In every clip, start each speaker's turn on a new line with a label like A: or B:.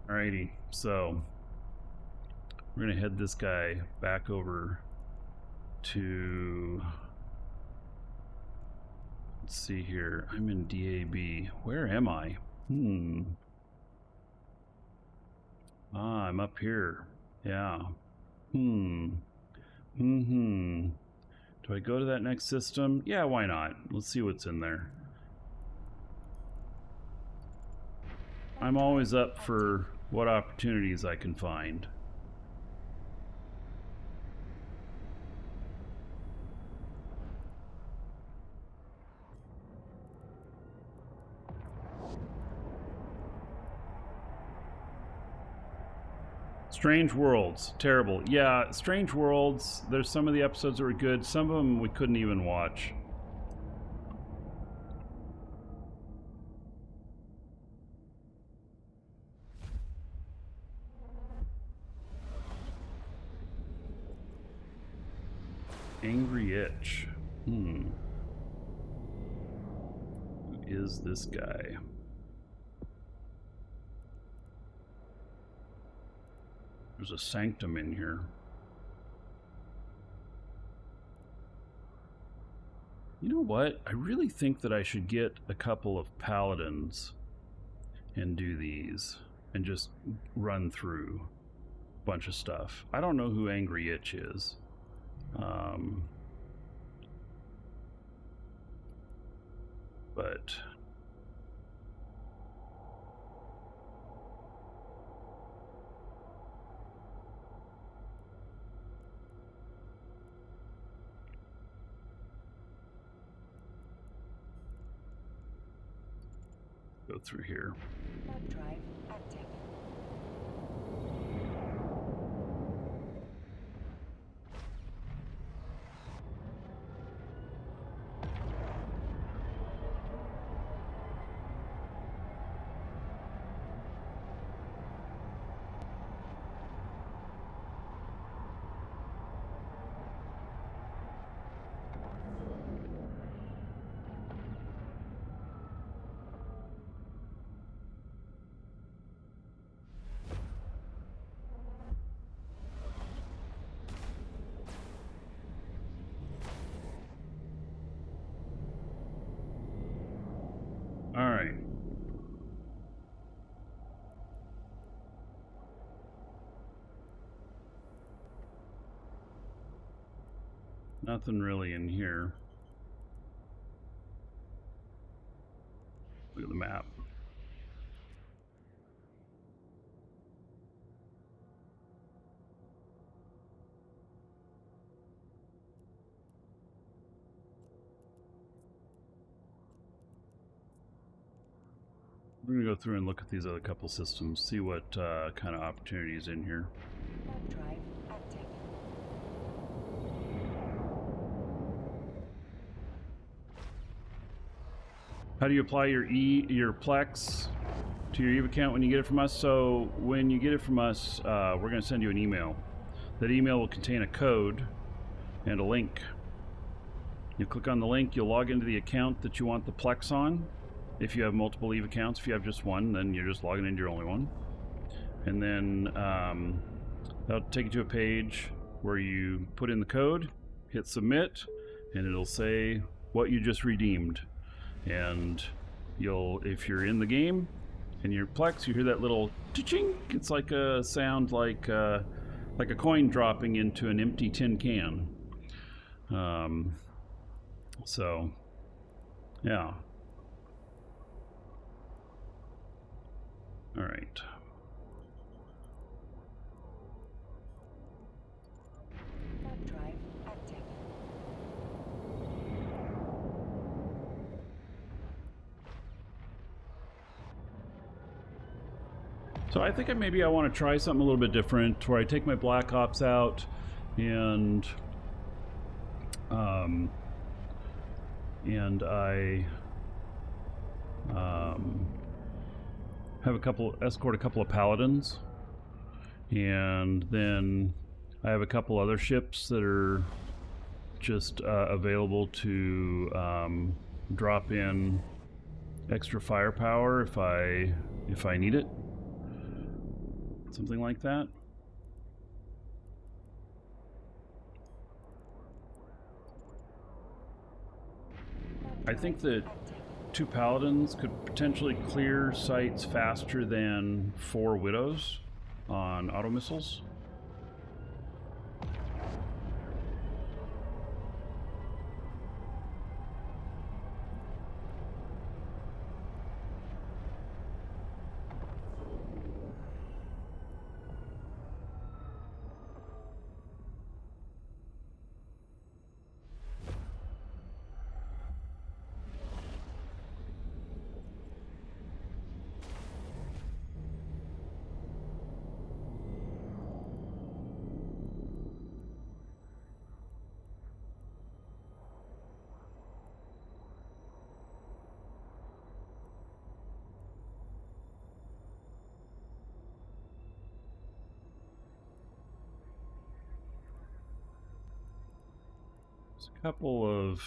A: Alrighty, so we're gonna head this guy back over to, let's see here, I'm in DAB. Where am I? Ah, I'm up here. Yeah. Do I go to that next system? Yeah, why not? Let's see what's in there. I'm always up for what opportunities I can find. Strange Worlds, terrible. Yeah, Strange Worlds, there's some of the episodes that were good, some of them we couldn't even watch. Angry Itch. Who is this guy? There's a sanctum in here. You know what? I really think that I should get a couple of paladins and do these and just run through a bunch of stuff. I don't know who Angry Itch is. But go through here.
B: Drive active.
A: All right. Nothing really in here. Look at the map. We're gonna go through and look at these other couple systems, see what kind of opportunities in here.
B: Drive active.
A: How do you apply your PLEX to your EVE account when you get it from us? So when you get it from us, we're going to send you an email. That email will contain a code and a link. You click on the link, you'll log into the account that you want the PLEX on. If you have multiple EVE accounts, if you have just one, then you're just logging into your only one. And then that'll take you to a page where you put in the code, hit submit, and it'll say what you just redeemed. And if you're in the game and you're PLEX, you hear that little ching. It's like a sound like a coin dropping into an empty tin can. So yeah. All right.
B: Drive active.
A: So I think maybe I want to try something a little bit different, where I take my Black Ops out and I have escort a couple of paladins, and then I have a couple other ships that are just available to drop in extra firepower if I need it. Something like that. I think that 2 paladins could potentially clear sites faster than 4 widows on auto missiles. There's a couple of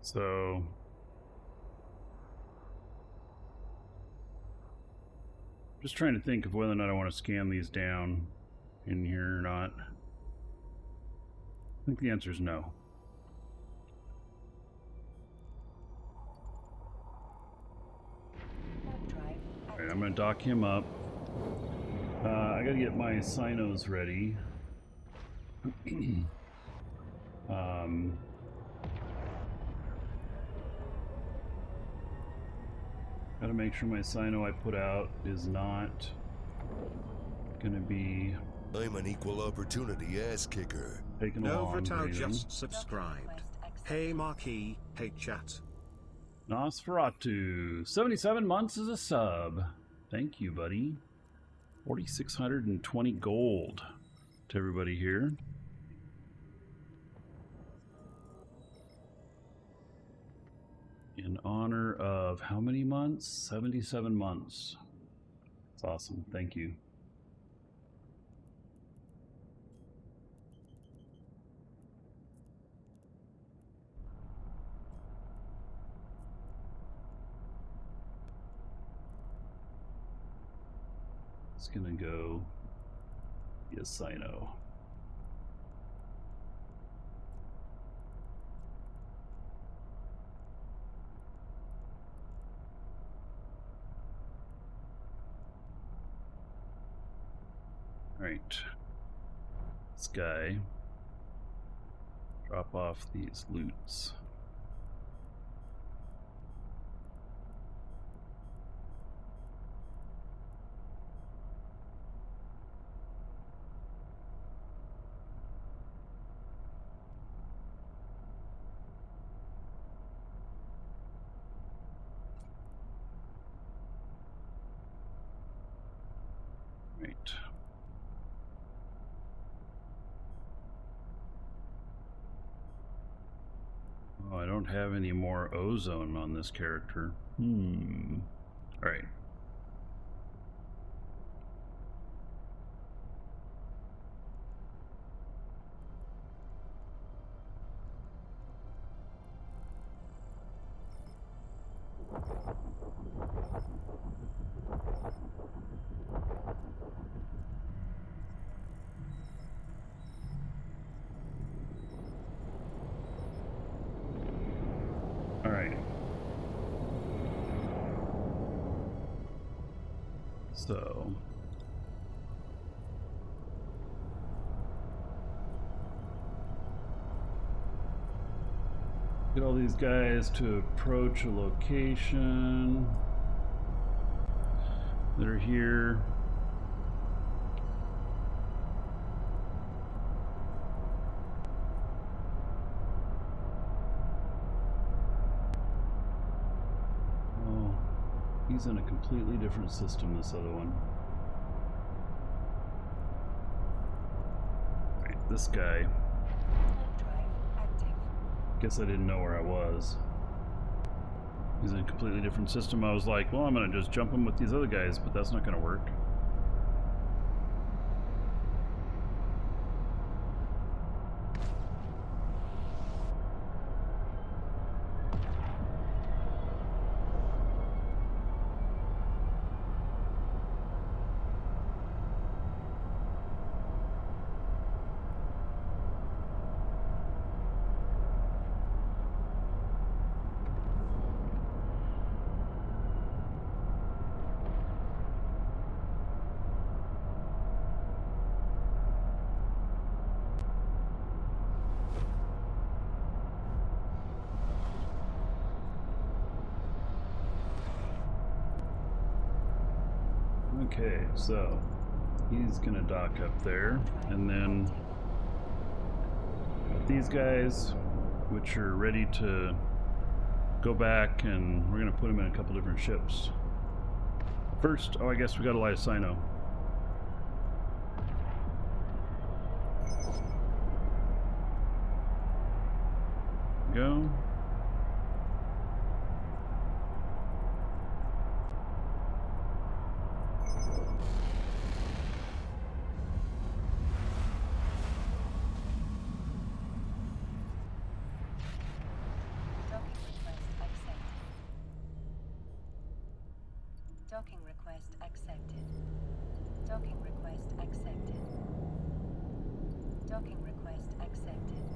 A: so just trying to think of whether or not I want to scan these down in here or not. I think the answer is no. Alright, I'm going to dock him up. I got to get my Sinos ready. Got to make sure my Sino I put out is not going to be...
C: I'm an equal opportunity ass kicker.
A: Taking a long
D: Novotow
A: breathing.
D: just subscribed. Hey Markee, hey chat.
A: Nosferatu, 77 months as a sub. Thank you, buddy. 4,620 gold to everybody here. In honor of how many months? 77 months. That's awesome. Thank you. It's gonna go yes, I know. All right, this guy, drop off these loots. Right. Oh, I don't have any more ozone on this character. All right. All right. So get all these guys to approach a location that are here. Oh, he's in a completely different system, this other one. Right, this guy. Guess I didn't know where I was. He's in a completely different system. I was like, well, I'm gonna just jump him with these other guys, but that's not gonna work. Okay, so he's gonna dock up there, and then these guys, which are ready to go back, and we're gonna put them in a couple different ships. First, oh, I guess we gotta light a sino. Go.
B: Docking request accepted. Docking request accepted. Docking request accepted.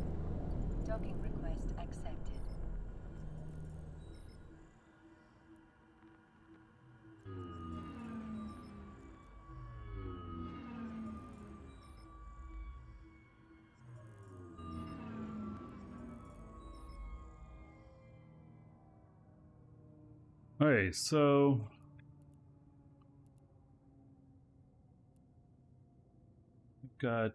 B: Docking request accepted.
A: Alright, so we've got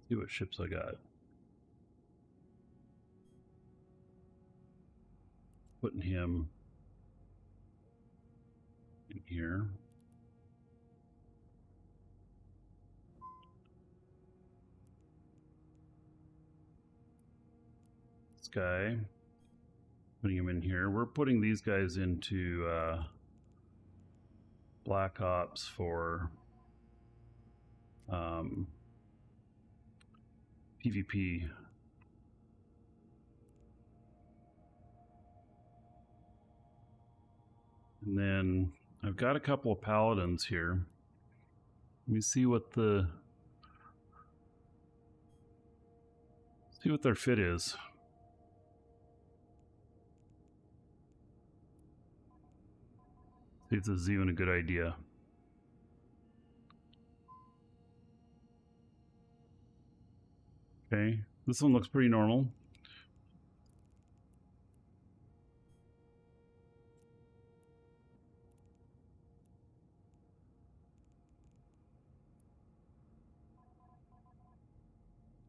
A: see what ships I got. Putting him in here. This guy, putting him in here. We're putting these guys into Black Ops for PvP. And then I've got a couple of paladins here. Let me see what their fit is. See if this is even a good idea. Okay, this one looks pretty normal.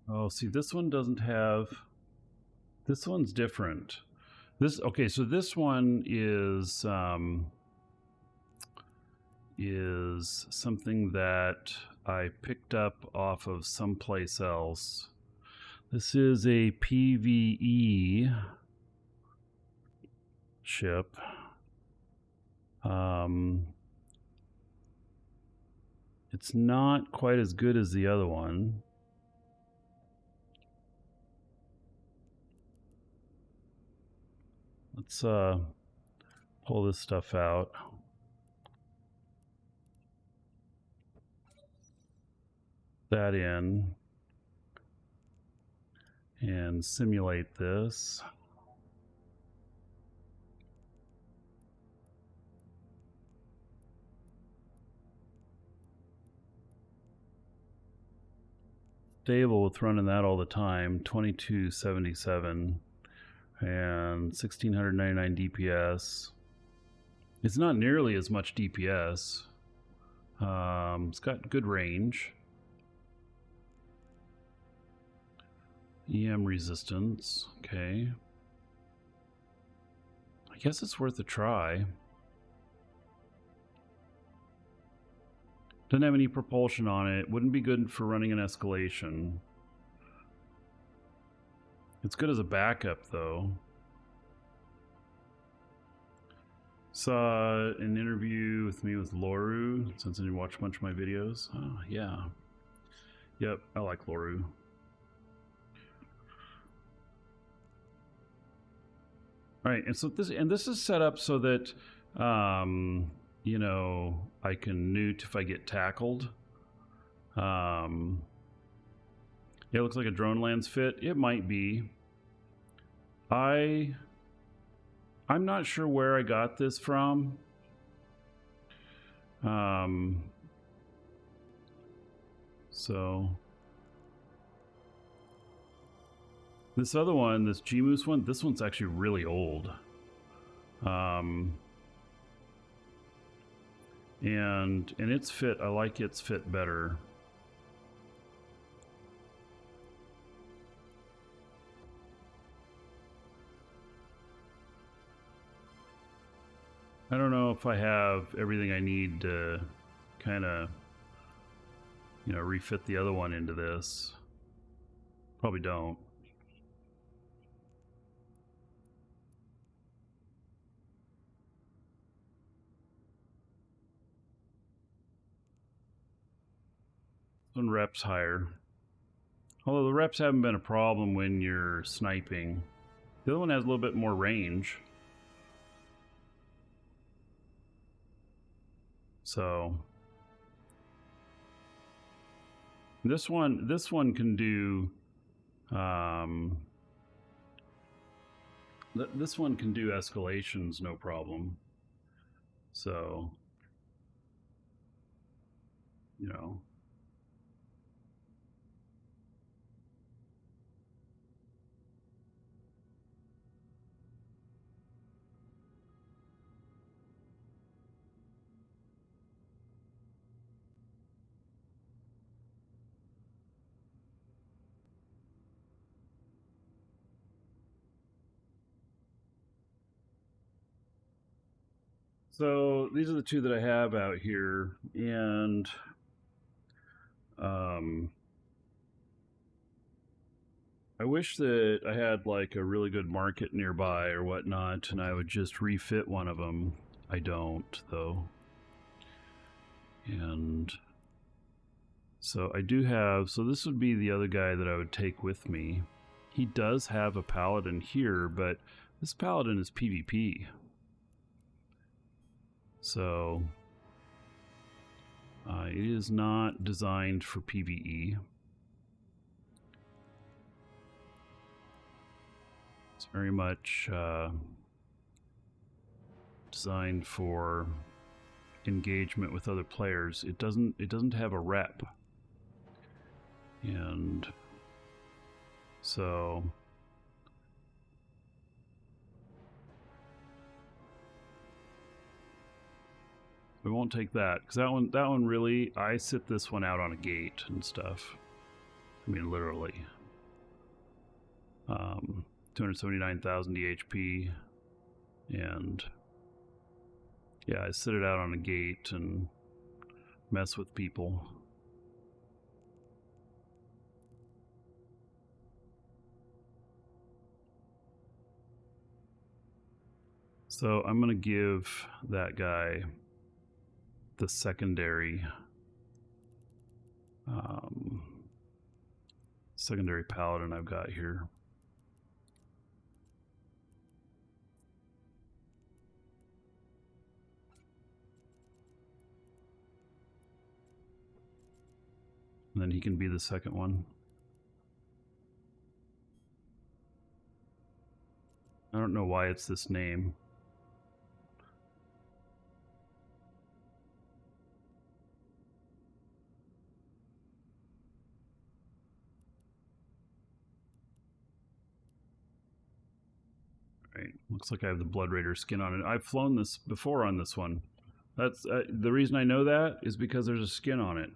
A: Oh, see, this one doesn't have. This one's different. Okay, so this one is something that I picked up off of someplace else. This is a PvE ship. It's not quite as good as the other one. Let's pull this stuff out. That in and simulate this. Stable with running that all the time. 2277 and 1699 DPS. It's not nearly as much DPS. It's got good range. EM resistance. Okay. I guess it's worth a try. Doesn't have any propulsion on it. Wouldn't be good for running an escalation. It's good as a backup, though. Saw an interview with me with Loru, since you watch a bunch of my videos. Oh, yeah. Yep, I like Loru. All right, and so this is set up so that you know, I can newt if I get tackled. Yeah, it looks like a drone lands fit. It might be. I'm not sure where I got this from. So This other one, this G-Moose one, this one's actually really old. And its fit, I like its fit better. I don't know if I have everything I need to kind of, you know, refit the other one into this. Probably don't. One rep's higher. Although the reps haven't been a problem when you're sniping. The other one has a little bit more range. So this one can do this one can do escalations no problem. So, you know. So these are the two that I have out here, and I wish that I had like a really good market nearby or whatnot, and I would just refit one of them. I don't, though. And so I do have, so this would be the other guy that I would take with me. He does have a paladin here, but this paladin is PvP. So it is not designed for PvE. It's very much designed for engagement with other players. It doesn't have a rep. And so we won't take that, because that one really, I sit this one out on a gate and stuff. I mean, literally. 279,000 DHP, and yeah, I sit it out on a gate and mess with people. So I'm gonna give that guy the secondary paladin I've got here. And then he can be the second one. I don't know why it's this name. Right. Looks like I have the Blood Raider skin on it. I've flown this before on this one. That's the reason I know that is because there's a skin on it.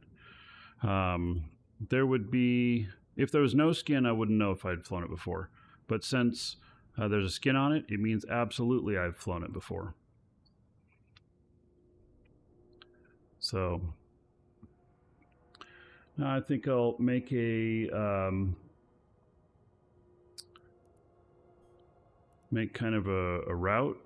A: There would be, if there was no skin, I wouldn't know if I'd flown it before. But since there's a skin on it, it means absolutely I've flown it before. So now I think I'll make a make kind of a route.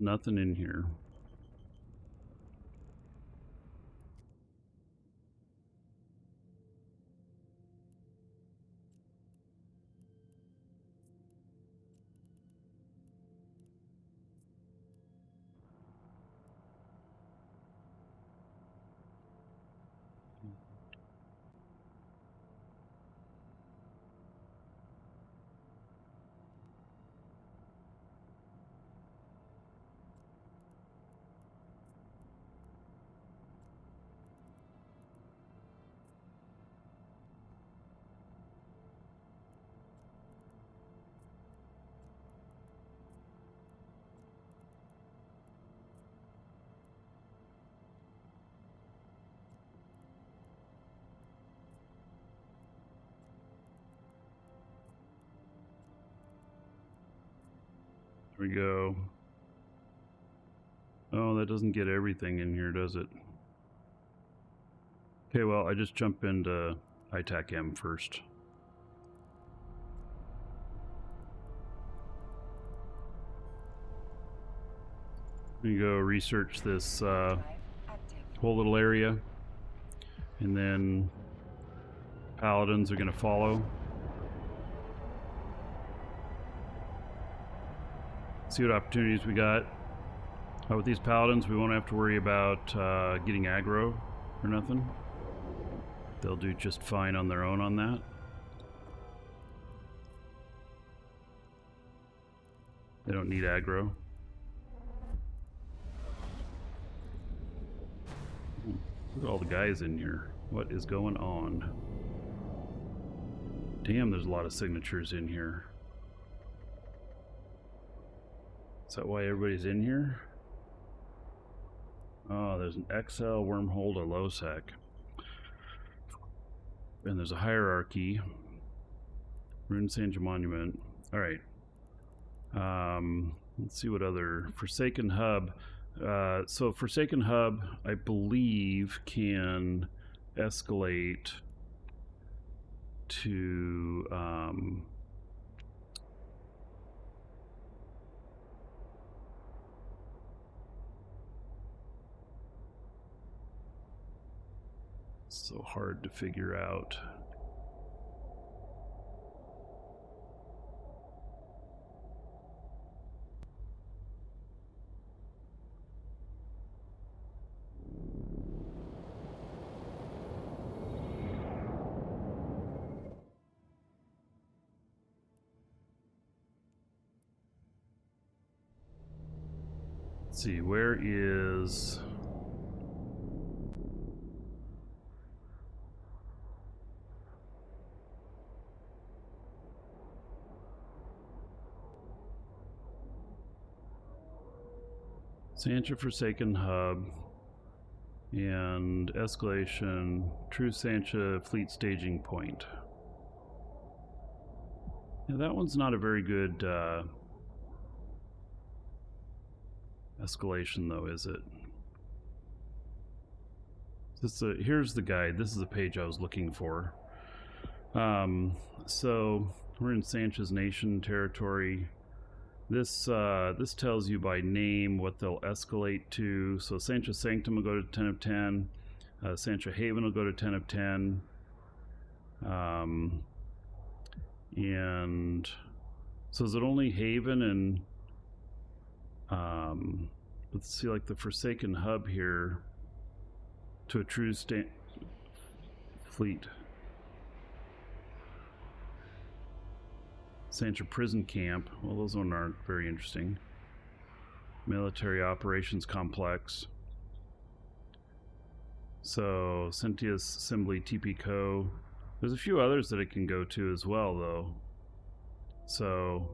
A: Nothing in here. There we go. Oh, that doesn't get everything in here, does it? Okay, well, I just jump into ITAC-M first. We go research this whole little area, and then paladins are going to follow. See what opportunities we got. With these paladins, we won't have to worry about getting aggro or nothing. They'll do just fine on their own on that. They don't need aggro. Look at all the guys in here. What is going on? Damn, there's a lot of signatures in here. Is that why everybody's in here? Oh, there's an XL wormhole to LOSEC. And there's a hierarchy. Rune Sanja Monument. Alright. Let's see what other... Forsaken Hub. So Forsaken Hub, I believe, can escalate to... so hard to figure out. Let's see, where is... Sanja Forsaken Hub and escalation True Sanja Fleet Staging Point. Yeah, that one's not a very good escalation though, is it? Here's the guide. This is the page I was looking for. So we're in Sancha's Nation territory. This tells you by name what they'll escalate to. So Sancha Sanctum will go to 10 of 10. Sancha Haven will go to 10 of 10. And so is it only Haven and let's see, like the Forsaken Hub here to a true fleet. Sancha Prison Camp. Well, those ones aren't very interesting. Military Operations Complex. So, Sentius Assembly TP Co. There's a few others that it can go to as well, though. So...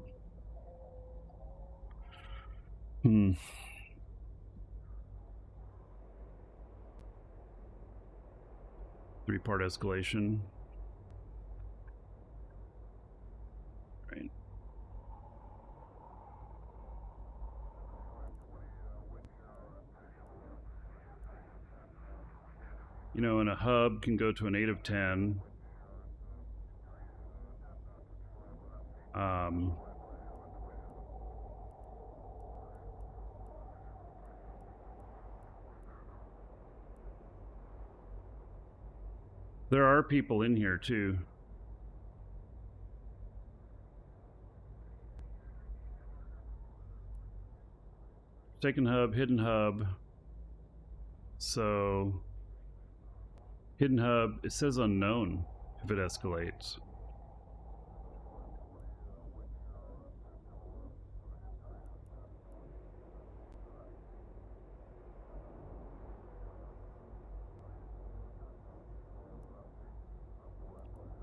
A: Three-part escalation. Right. You know, and a hub can go to an 8 of 10. There are people in here too. Forsaken Hub, Hidden Hub. So, Hidden Hub, it says unknown if it escalates.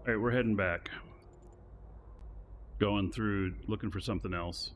A: Alright, we're heading back. Going through, looking for something else.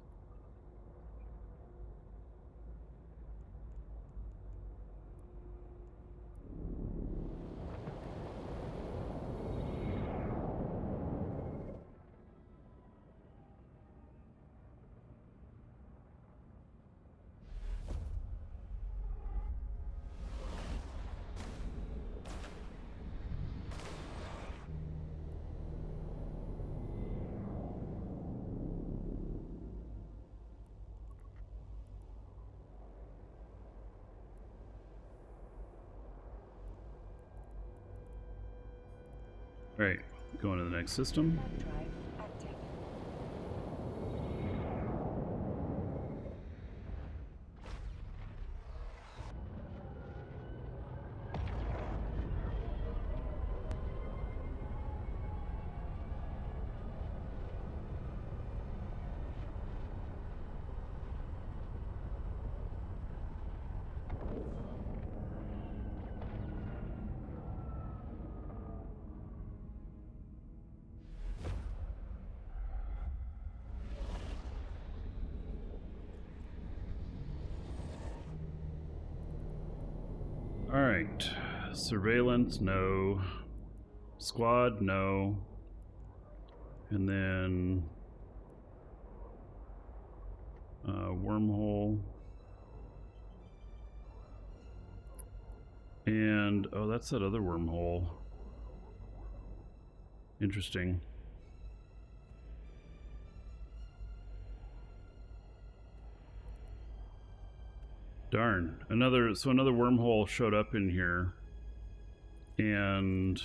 A: All right, going to the next system.
B: Warp drive active.
A: All right, surveillance, no. Squad, no. And then wormhole. And oh, that's that other wormhole. Interesting. Darn. Another wormhole showed up in here. And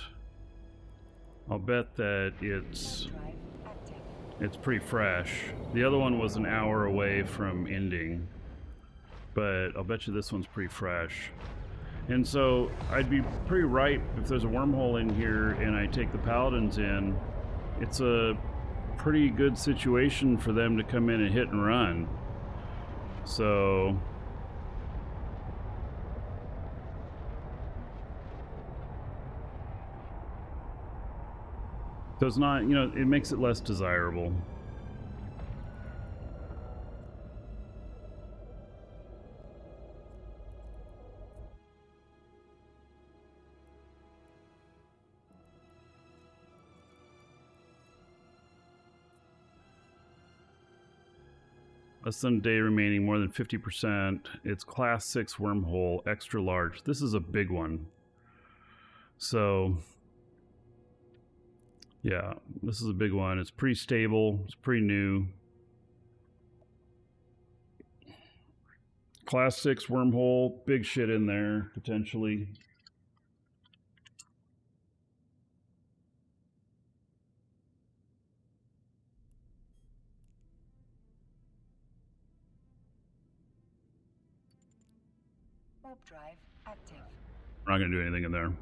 A: I'll bet that it's pretty fresh. The other one was an hour away from ending. But I'll bet you this one's pretty fresh. And so I'd be pretty right if there's a wormhole in here and I take the paladins in. It's a pretty good situation for them to come in and hit and run. So it's not, you know, it makes it less desirable. Less than a day remaining, more than 50%. It's class 6 wormhole, extra large. This is a big one. So yeah, this is a big one. It's pretty stable. It's pretty new. Class 6 wormhole, big shit in there, potentially.
B: Warp drive active.
A: We're not going to do anything in there.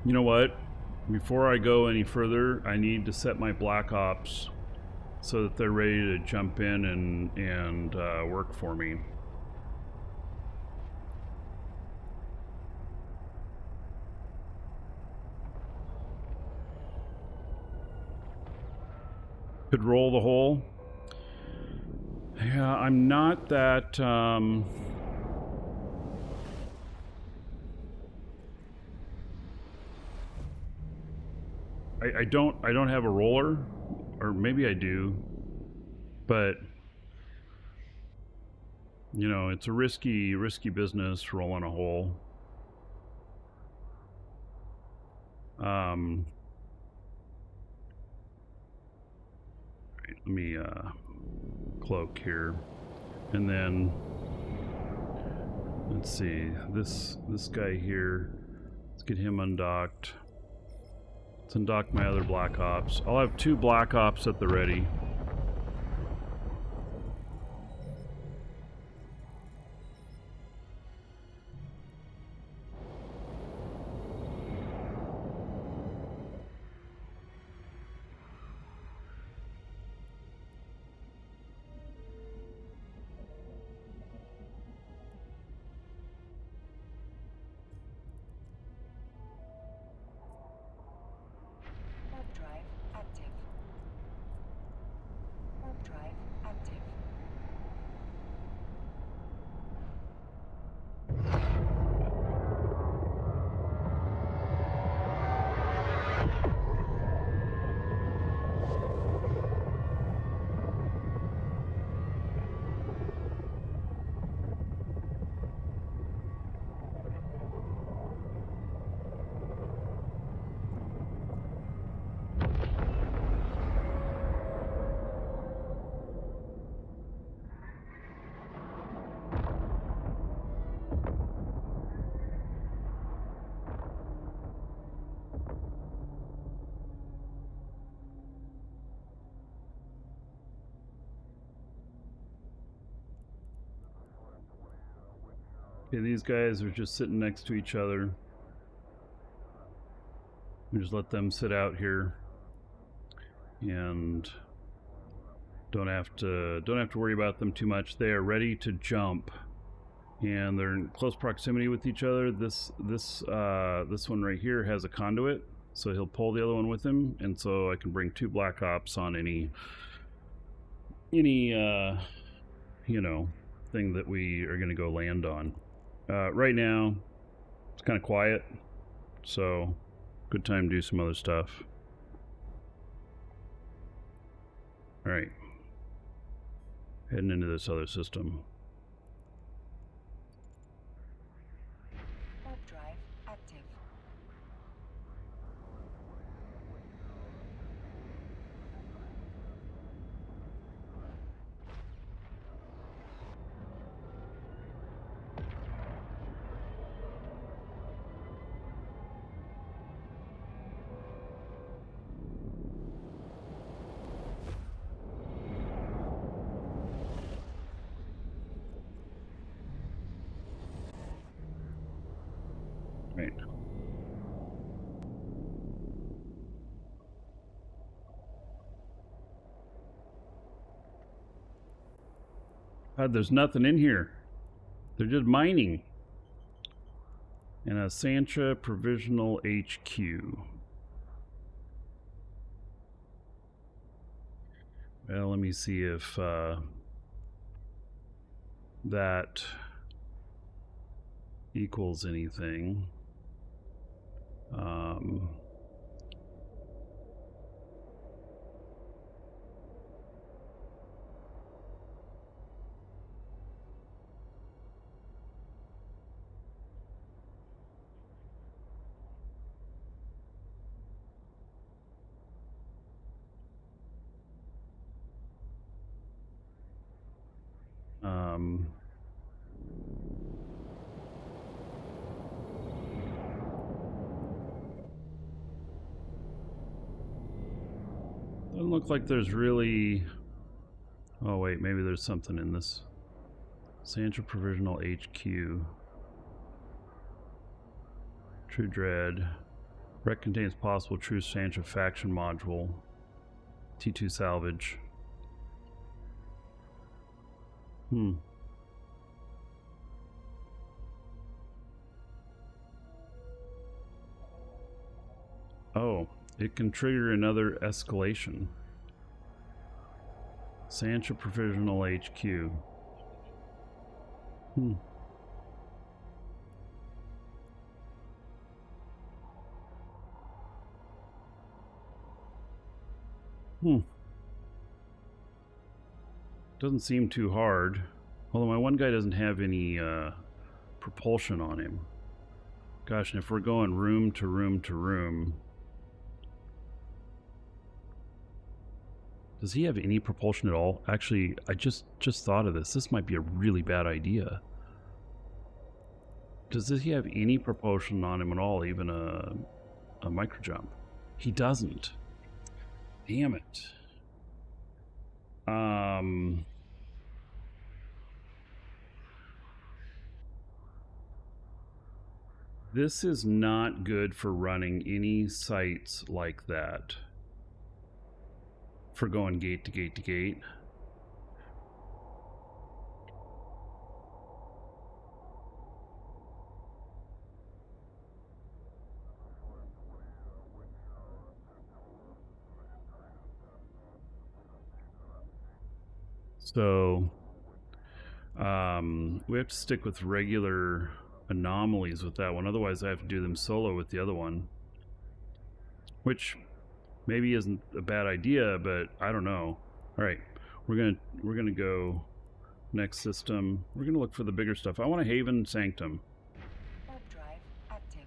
A: You know what? Before I go any further, I need to set my Black Ops so that they're ready to jump in and work for me. Could roll the hole. Yeah, I'm not that I don't have a roller, or maybe I do, but you know, it's a risky business rolling a hole. Right, let me cloak here, and then let's see, this guy here, let's get him undocked. Let's undock my other Black Ops. I'll have 2 Black Ops at the ready. Okay, these guys are just sitting next to each other. We just let them sit out here, and don't have to worry about them too much. They are ready to jump, and they're in close proximity with each other. This one right here has a conduit, so he'll pull the other one with him, and so I can bring 2 Black Ops on any you know, thing that we are going to go land on. Right now, it's kind of quiet, so good time to do some other stuff. All right, heading into this other system.
B: Warp drive active.
A: Right. God, there's nothing in here. They're just mining. And a Sancha Provisional HQ. Well, let me see if that equals anything. Doesn't look like there's really... Oh wait, maybe there's something in this. Sancha Provisional HQ. True Dread. Wreck contains possible True Sancha faction module. T2 salvage. Oh, it can trigger another escalation. Sancha Provisional HQ. Doesn't seem too hard. Although my one guy doesn't have any propulsion on him. Gosh, and if we're going room to room to room... Does he have any propulsion at all? Actually, I just thought of this. This might be a really bad idea. Does he have any propulsion on him at all? Even a micro jump? He doesn't. Damn it. This is not good for running any sites like that. For going gate to gate to gate. So we have to stick with regular anomalies with that one, otherwise I have to do them solo with the other one, which maybe isn't a bad idea, but I don't know. All right, we're gonna go next system. We're gonna look for the bigger stuff. I want a Haven Sanctum.
B: Warp drive active.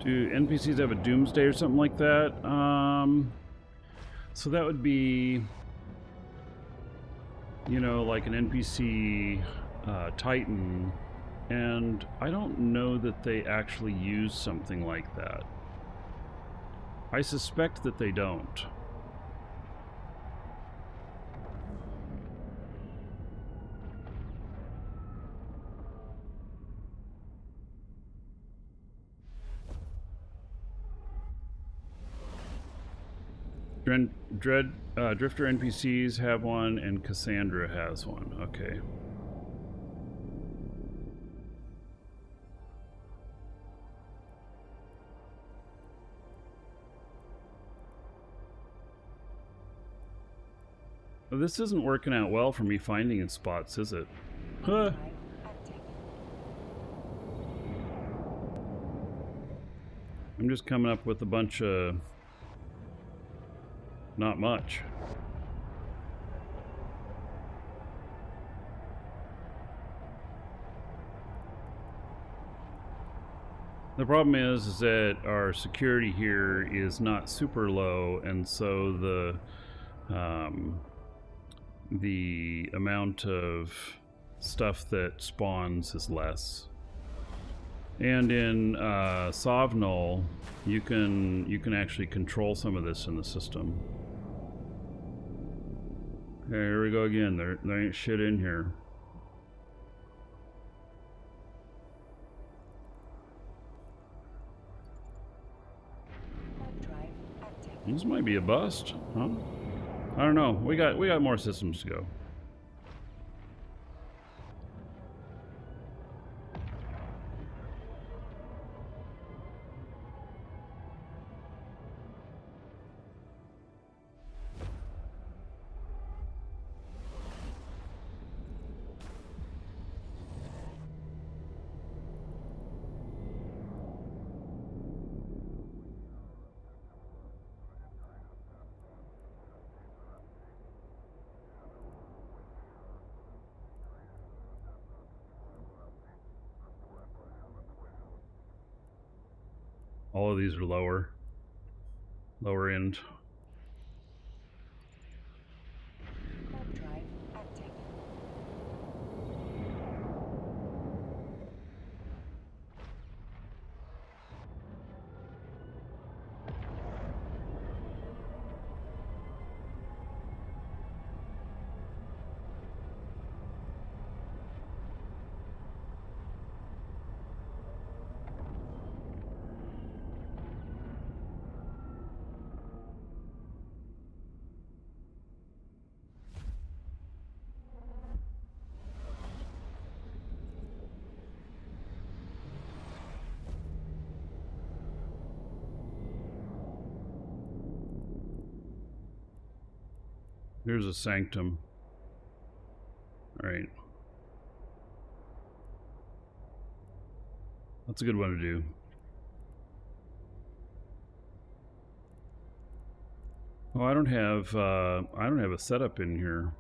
A: Do NPCs have a doomsday or something like that? So that would be, you know, like an NPC Titan, and I don't know that they actually use something like that. I suspect that they don't. Drifter NPCs have one, and Cassandra has one. Okay. Well, this isn't working out well for me finding in spots, is it? Huh. I'm just coming up with a bunch of... not much. The problem is that our security here is not super low, and so the amount of stuff that spawns is less. And in Sovnol, you can actually control some of this in the system. Okay, here we go again. There ain't shit in here. This might be a bust, huh? I don't know. We got more systems to go. All of these are lower end. Here's a sanctum. All right. That's a good one to do. Oh, I don't have a setup in here.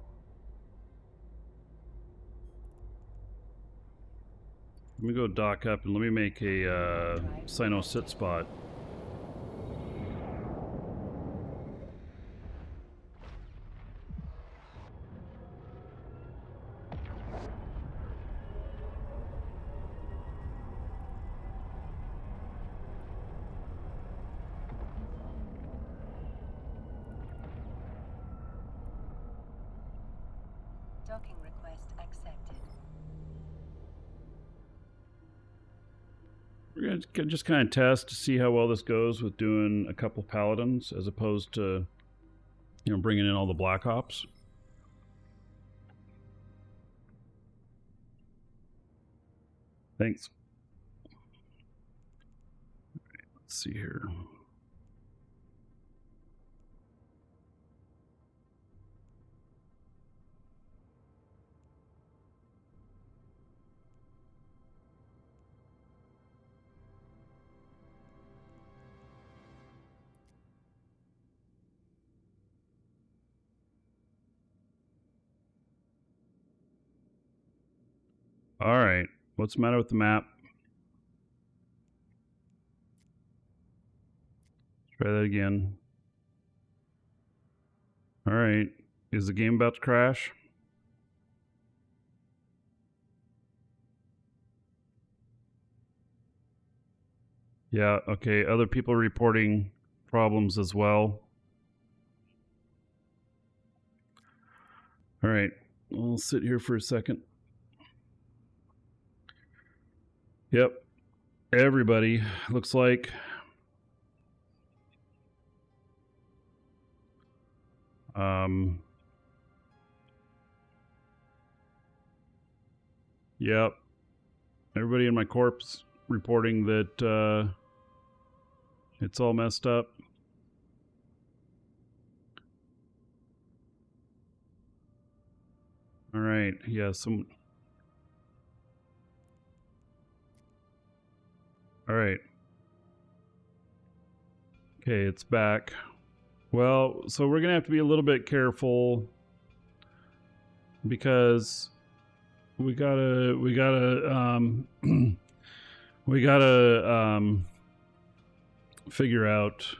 A: Let me go dock up and let me make a Sino sit spot.
B: Docking request accepted.
A: We're gonna just kind of test to see how well this goes with doing a couple paladins as opposed to, you know, bringing in all the black ops. Thanks. Let's see here. All right. What's the matter with the map? Try that again. All right. Is the game about to crash? Yeah, okay. Other people reporting problems as well. All right. I'll sit here for a second. Yep. Everybody looks like yep. Everybody in my corp's reporting that it's all messed up. All right. Yeah, all right. Okay, it's back. Well, so we're going to have to be a little bit careful because we gotta figure out.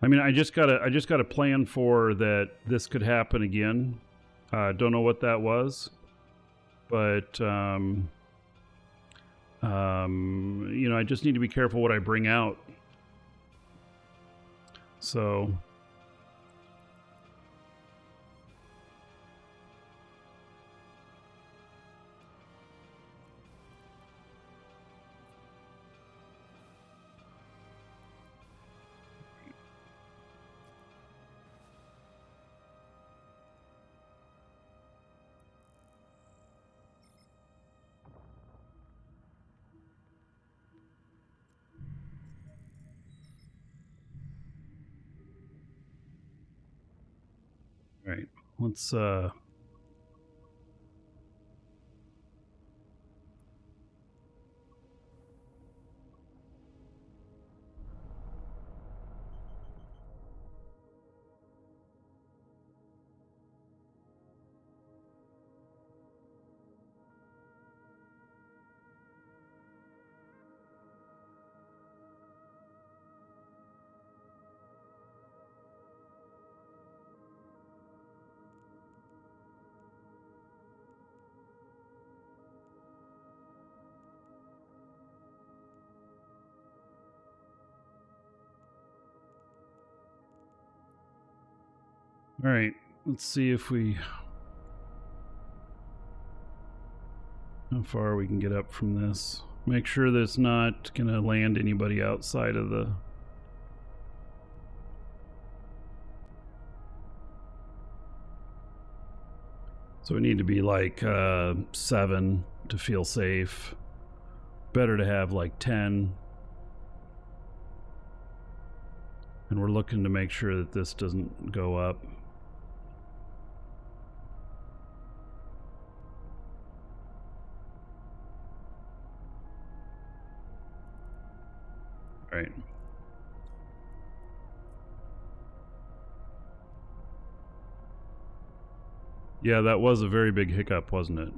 A: I mean, I just gotta plan for that. This could happen again. Don't know what that was, but you know, I just need to be careful what I bring out. So. All right, let's all right, let's see if we how far we can get up from this. Make sure that it's not gonna land anybody outside of the. So we need to be like 7 to feel safe. Better to have like 10. And we're looking to make sure that this doesn't go up. All right. Yeah, that was a very big hiccup, wasn't it?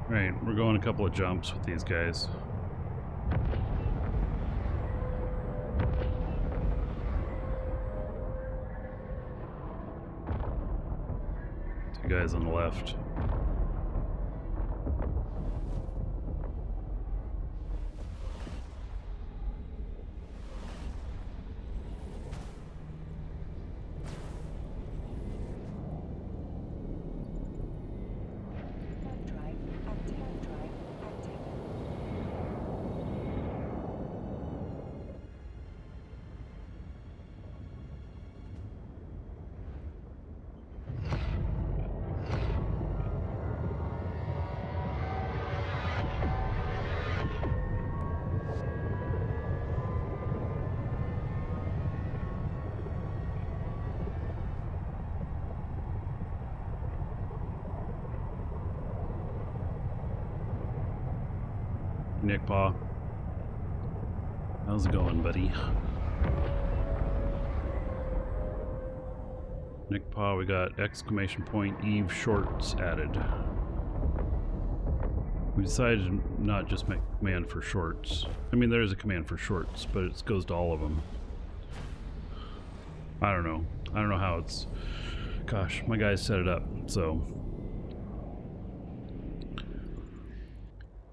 A: Right, we're going a couple of jumps with these guys. Two guys on the left.
B: Drive active. Drive active.
A: Nick Paw. How's it going, buddy? Nick Paw, we got exclamation point Eve shorts added. We decided to not just make a command for shorts. I mean, there is a command for shorts, but it goes to all of them. I don't know. I don't know how it's... Gosh, my guys set it up, so...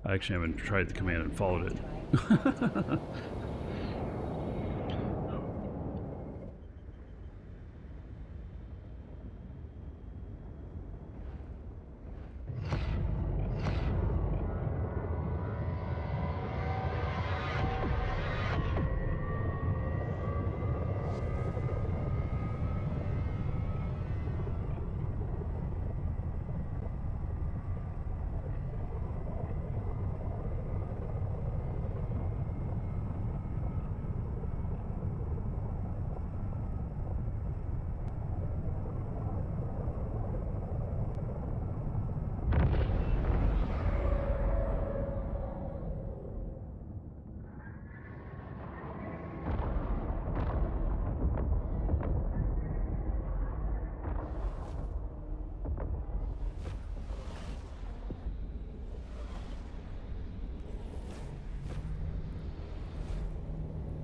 A: I actually haven't tried the command and followed it.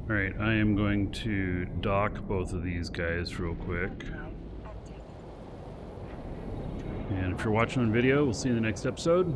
A: Alright, I am going to dock both of these guys real quick. And if you're watching on video, we'll see you in the next episode.